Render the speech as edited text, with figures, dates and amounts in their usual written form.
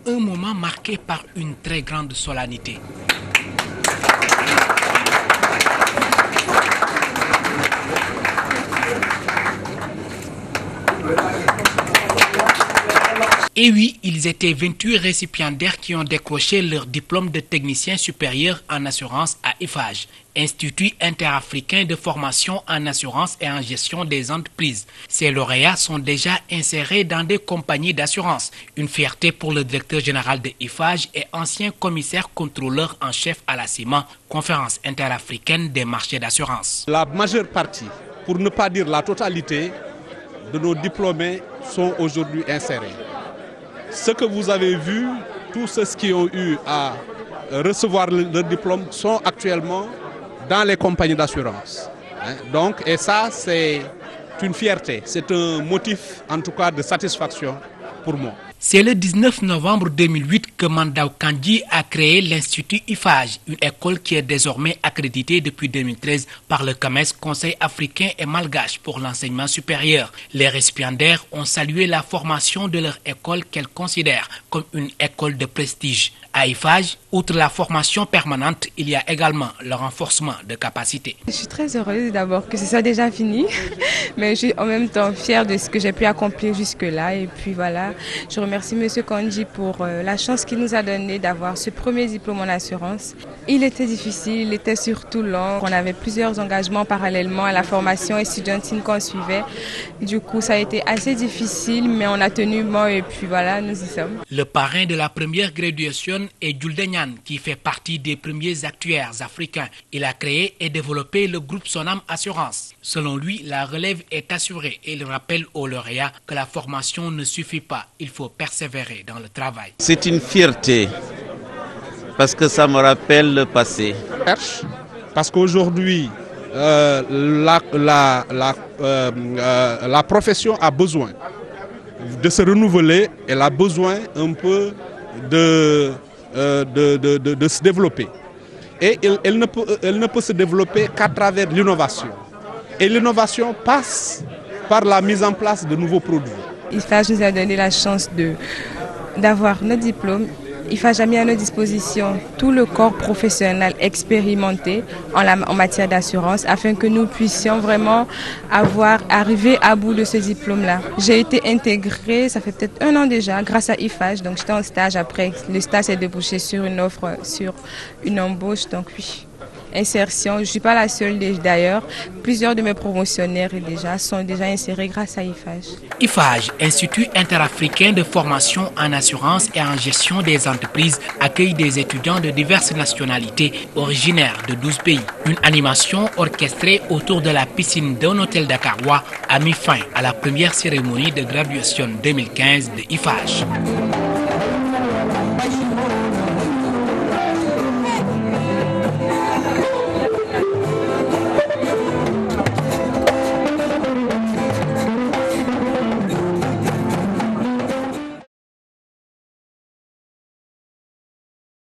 un moment marqué par une très grande solennité. Et oui, ils étaient 28 récipiendaires qui ont décroché leur diplôme de technicien supérieur en assurance à IFAGE, Institut interafricain de formation en assurance et en gestion des entreprises. Ces lauréats sont déjà insérés dans des compagnies d'assurance. Une fierté pour le directeur général de IFAGE et ancien commissaire contrôleur en chef à la CIMA, Conférence interafricaine des marchés d'assurance. La majeure partie, pour ne pas dire la totalité, de nos diplômés sont aujourd'hui insérés. Ce que vous avez vu, tous ceux qui ont eu à recevoir leur diplôme sont actuellement dans les compagnies d'assurance. Donc, et ça, c'est une fierté, c'est un motif en tout cas de satisfaction pour moi. C'est le 19 novembre 2008 que Mandao Kandji a créé l'Institut IFAGE, une école qui est désormais accréditée depuis 2013 par le CAMES, Conseil africain et malgache pour l'enseignement supérieur. Les récipiendaires ont salué la formation de leur école qu'elles considèrent comme une école de prestige. À IFAGE, outre la formation permanente, il y a également le renforcement de capacités. Je suis très heureuse d'abord que ce soit déjà fini, mais je suis en même temps fière de ce que j'ai pu accomplir jusque-là. Et puis voilà, je remercie M. Kandji pour la chance qu'il nous a donnée d'avoir ce premier diplôme en assurance. Il était difficile, il était surtout long. On avait plusieurs engagements parallèlement à la formation estudiantine qu'on suivait. Du coup, ça a été assez difficile, mais on a tenu bon et puis voilà, nous y sommes. Le parrain de la première graduation est Djuldenyan, qui fait partie des premiers actuaires africains. Il a créé et développé le groupe Sonam Assurance. Selon lui, la relève est assurée et il rappelle aux lauréats que la formation ne suffit pas. Il faut persévérer dans le travail. C'est une fierté parce que ça me rappelle le passé. Parce qu'aujourd'hui, la profession a besoin de se renouveler, elle a besoin un peu de se développer. Et elle ne peut se développer qu'à travers l'innovation. Et l'innovation passe par la mise en place de nouveaux produits. IFAGE nous a donné la chance d'avoir notre diplôme. IFAGE a mis à notre disposition tout le corps professionnel expérimenté en matière d'assurance afin que nous puissions vraiment arriver à bout de ce diplôme-là. J'ai été intégrée, ça fait peut-être 1 an déjà, grâce à IFAGE. Donc j'étais en stage après. Le stage s'est débouché sur une offre, sur une embauche. Donc oui. Insertion, je ne suis pas la seule d'ailleurs. Plusieurs de mes promotionnaires sont déjà insérés grâce à IFAGE. IFAGE, Institut interafricain de formation en assurance et en gestion des entreprises, accueille des étudiants de diverses nationalités originaires de 12 pays. Une animation orchestrée autour de la piscine d'un hôtel dakarois a mis fin à la première cérémonie de graduation 2015 de IFAGE.